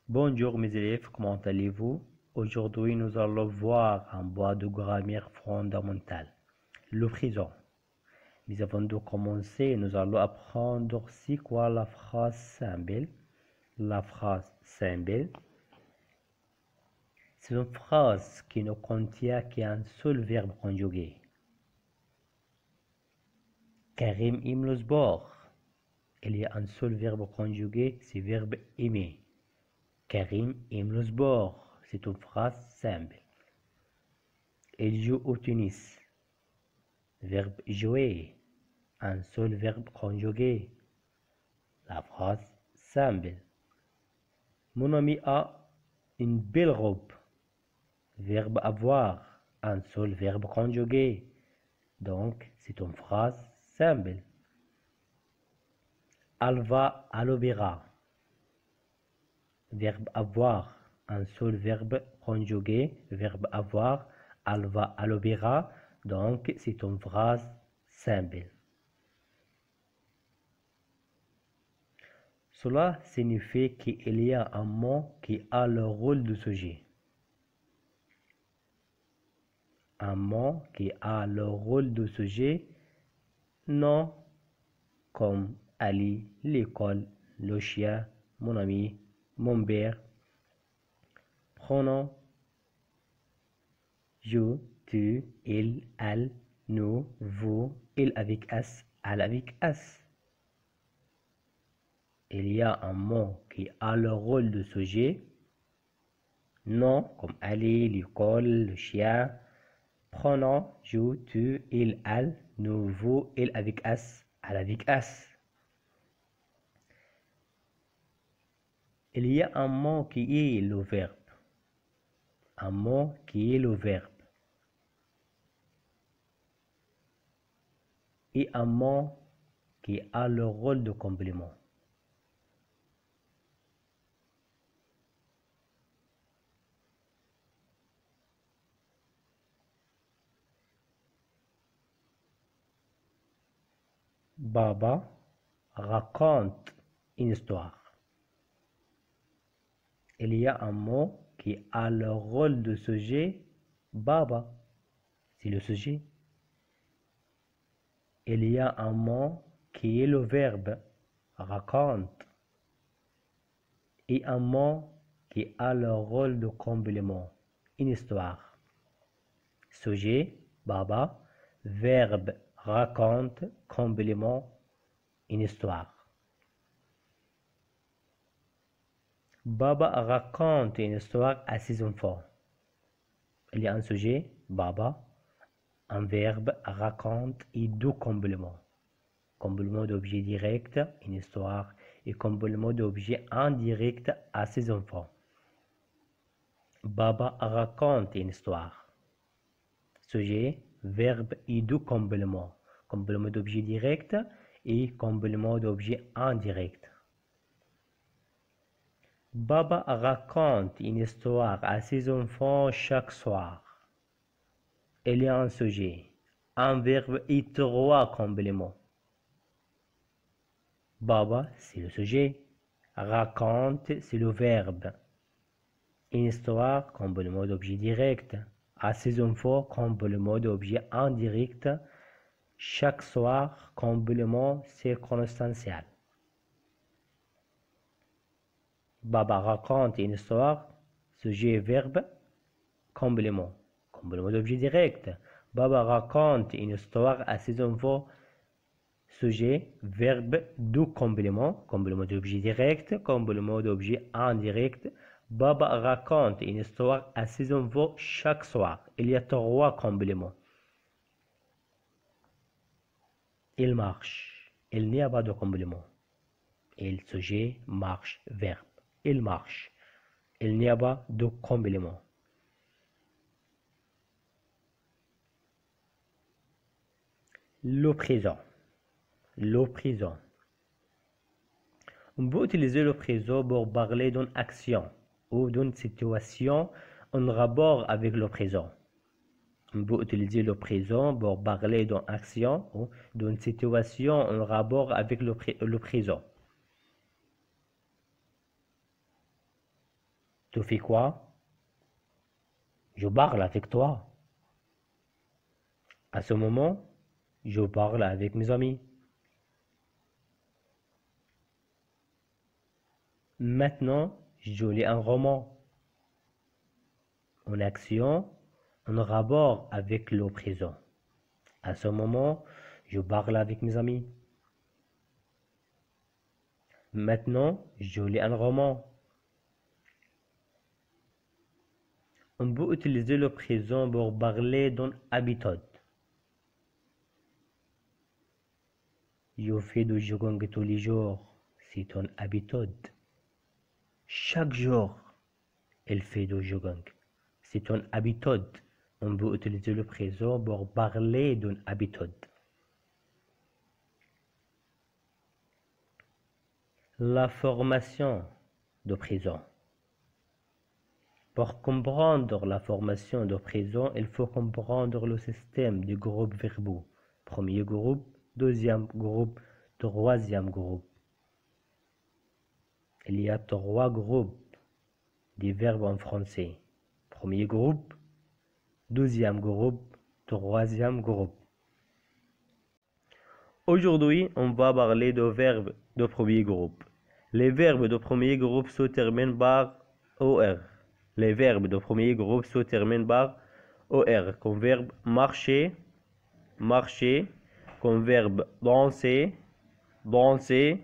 Bonjour mes élèves, comment allez-vous? Aujourd'hui, nous allons voir un bois de grammaire fondamentale, le présent. Mais avant de commencer, nous allons apprendre c'est quoi la phrase simple. La phrase simple, c'est une phrase qui ne contient qu'un seul verbe conjugué. Karim aime le sport. Il y a un seul verbe conjugué, c'est verbe aimer. Karim aime le sport. C'est une phrase simple. Il joue au tennis. Verbe jouer. Un seul verbe conjugué. La phrase simple. Mon ami a une belle robe. Verbe avoir. Un seul verbe conjugué. Donc, c'est une phrase simple. Elle va à l'opéra. Verbe avoir, un seul verbe conjugué, verbe avoir, elle va à l'opéra, donc c'est une phrase simple. Cela signifie qu'il y a un mot qui a le rôle de sujet. Un mot qui a le rôle de sujet, non, comme Ali, l'école, le chien, mon ami, mon père. Pronom je, tu, il, elle, nous, vous, il avec s, elle avec s. Il y a un mot qui a le rôle de sujet. Nom comme Ali, l'école, le chien. Pronom je, tu, il, elle, nous, vous, il avec s, elle avec s. Il y a un mot qui est le verbe. Un mot qui est le verbe. Et un mot qui a le rôle de complément. Baba raconte une histoire. Il y a un mot qui a le rôle de sujet. Baba, c'est le sujet. Il y a un mot qui est le verbe raconte. Et un mot qui a le rôle de complément. Une histoire. Sujet, baba. Verbe raconte, complément, une histoire. Baba raconte une histoire à ses enfants. Il y a un sujet, baba, un verbe raconte et deux compléments. Complément d'objet direct, une histoire, et complément d'objet indirect à ses enfants. Baba raconte une histoire. Sujet, verbe et deux compléments. Complément d'objet direct et complément d'objet indirect. Baba raconte une histoire à ses enfants chaque soir. Il y a un sujet, un verbe et trois compléments. Baba, c'est le sujet. Raconte, c'est le verbe. Une histoire, complément d'objet direct. À ses enfants, complément d'objet indirect. Chaque soir, complément circonstanciel. Baba raconte une histoire, sujet, verbe, complément. Complément d'objet direct. Baba raconte une histoire à ses enfants, sujet, verbe, deux compléments. Complément d'objet direct, complément d'objet indirect. Baba raconte une histoire à ses enfants chaque soir. Il y a 3 compléments. Il marche. Il n'y a pas de complément. Il sujet, marche, verbe. Il marche. Il n'y a pas de complément. Le présent. Le présent. On peut utiliser le présent pour parler d'une action ou d'une situation en rapport avec le présent. On peut utiliser le présent pour parler d'une action ou d'une situation en rapport avec le présent. Tu fais quoi? Je parle avec toi. À ce moment, je parle avec mes amis. Maintenant, je lis un roman. Une action en rapport avec le présent. À ce moment, je parle avec mes amis. Maintenant, je lis un roman. On peut utiliser le présent pour parler d'une habitude. Je fais du jogging tous les jours. C'est une habitude. Chaque jour, elle fait du jogging. C'est une habitude. On peut utiliser le présent pour parler d'une habitude. La formation de présent. Pour comprendre la formation de présent, il faut comprendre le système des groupes verbaux. Premier groupe, deuxième groupe, troisième groupe. Il y a 3 groupes de verbes en français. Premier groupe, deuxième groupe, troisième groupe. Aujourd'hui, on va parler de verbes de premier groupe. Les verbes de premier groupe se terminent par OR. Les verbes de premier groupe se terminent par OR, comme verbe marcher, marcher, comme verbe danser, danser,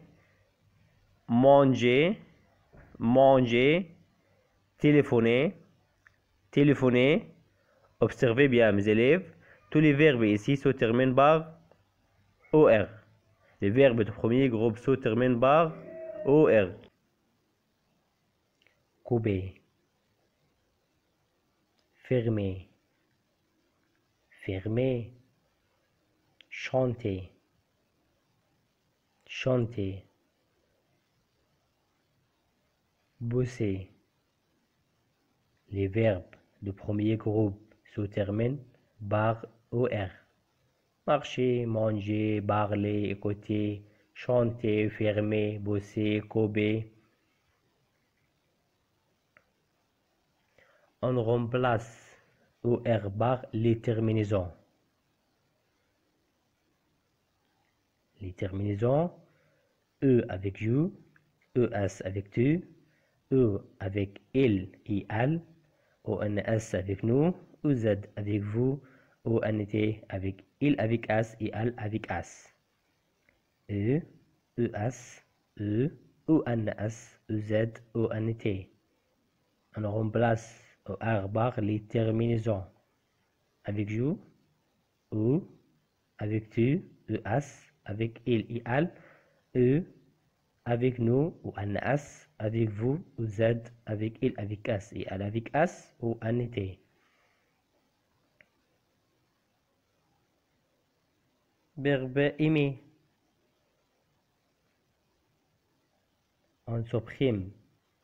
manger, manger, téléphoner, téléphoner. Observez bien mes élèves, tous les verbes ici se terminent par OR. Les verbes de premier groupe se terminent par OR. Couper, fermer, fermer, chanter, chanter, bosser. Les verbes de premier groupe se terminent par OR. Marcher, manger, parler, écouter, chanter, fermer, bosser, couper. On remplace OR par les terminaisons. Les terminaisons, E avec you, ES avec tu, E avec il et elle, ONS avec nous, OZ avec vous, ONT avec il avec S et elle avec S. E, ES, E, ONS, EZ, ONT. On remplace OR par les terminaisons. Avec you, ou, avec tu, ES, avec il et elle, E, avec nous, ou NS, avec vous, ou Z, avec il, avec S, et elle avec S, ou NT. Verbe aimer. On supprime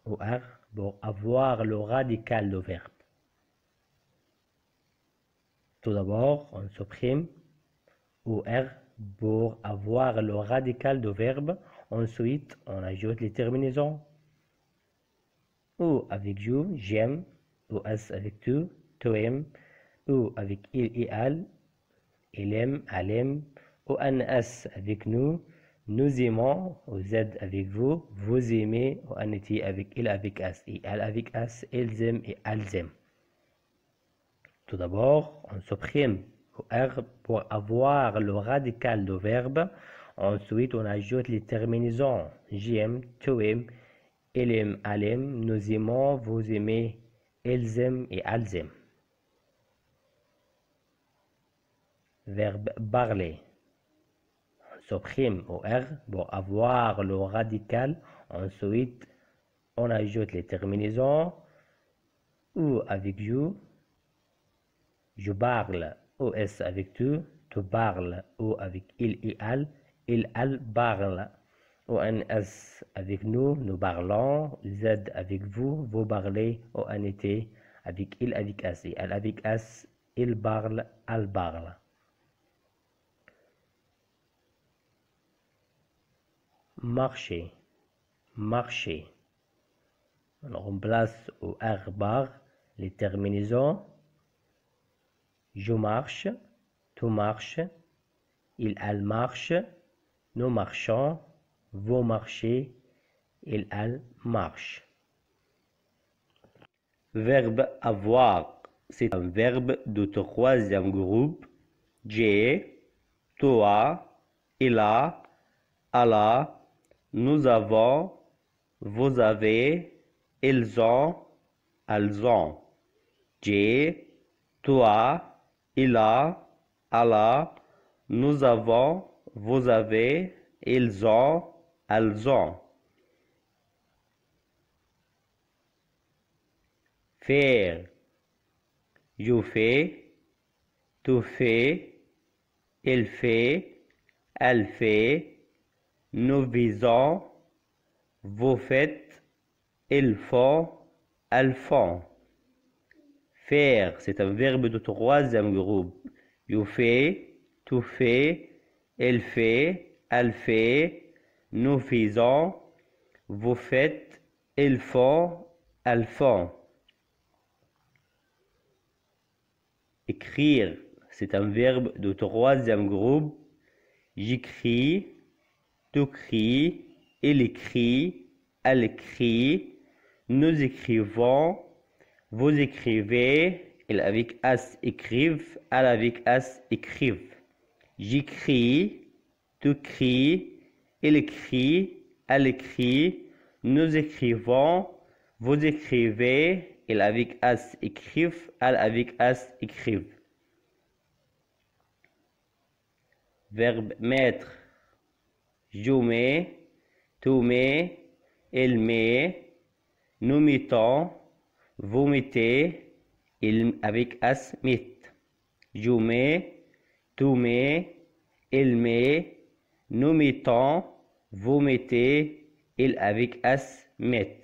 OR pour avoir le radical du verbe. Tout d'abord, on supprime OR pour avoir le radical du verbe. Ensuite, on ajoute les terminaisons. Ou avec you, j'aime. Ou S avec tu, tu aimes. Ou avec il et elle, il aime, elle aime. Ou NS avec nous, nous aimons. Ou Z avec vous, vous aimez. Ou NT avec il avec S et elle avec S, ils aiment et elles aiment. Tout d'abord, on supprime OR pour avoir le radical du verbe. Ensuite, on ajoute les terminaisons. J'aime, tu aimes, il aime, elle aime, nous aimons, vous aimez, ils aiment et elles aiment. Verbe parler. On supprime au R pour avoir le radical. Ensuite, on ajoute les terminaisons ou avec you. Je parle OS avec tu parles ou avec il et elle parle. ONS avec nous parlons. Z avec vous parlez. ONT avec il, avec S. Et elle avec S, il parle, elle parle. Marcher, marcher. On remplace au R bar les terminaisons. Je marche, tu marches, il, elle marche, nous marchons, vous marchez, il, elle marche. Verbe avoir, c'est un verbe de troisième groupe. J'ai, toi, il a, elle a, nous avons, vous avez, ils ont, elles ont. J'ai, toi, il a, elle a, nous avons, vous avez, ils ont, elles ont. Faire. Je fais, tu fais, il fait, elle fait, nous visons, vous faites, ils font, elles font. Faire, c'est un verbe de troisième groupe. Je fais, tu fais, il fait, elle fait, nous faisons, vous faites, ils font, elles font. Écrire, c'est un verbe de troisième groupe. J'écris, tu cries, il écrit, elle écrit, nous écrivons, vous écrivez, il avec S écrivent, elle avec S écrivent. J'écris, tu cries, il écrit, elle écrit, nous écrivons, vous écrivez, il avec S écrivent, elle avec S écrivent. Verbe mettre. Je mets, tu mets, il met, nous mettons, vous mettez, il avec S met. Je mets, tu mets, il met, nous mettons, vous mettez, il avec S met.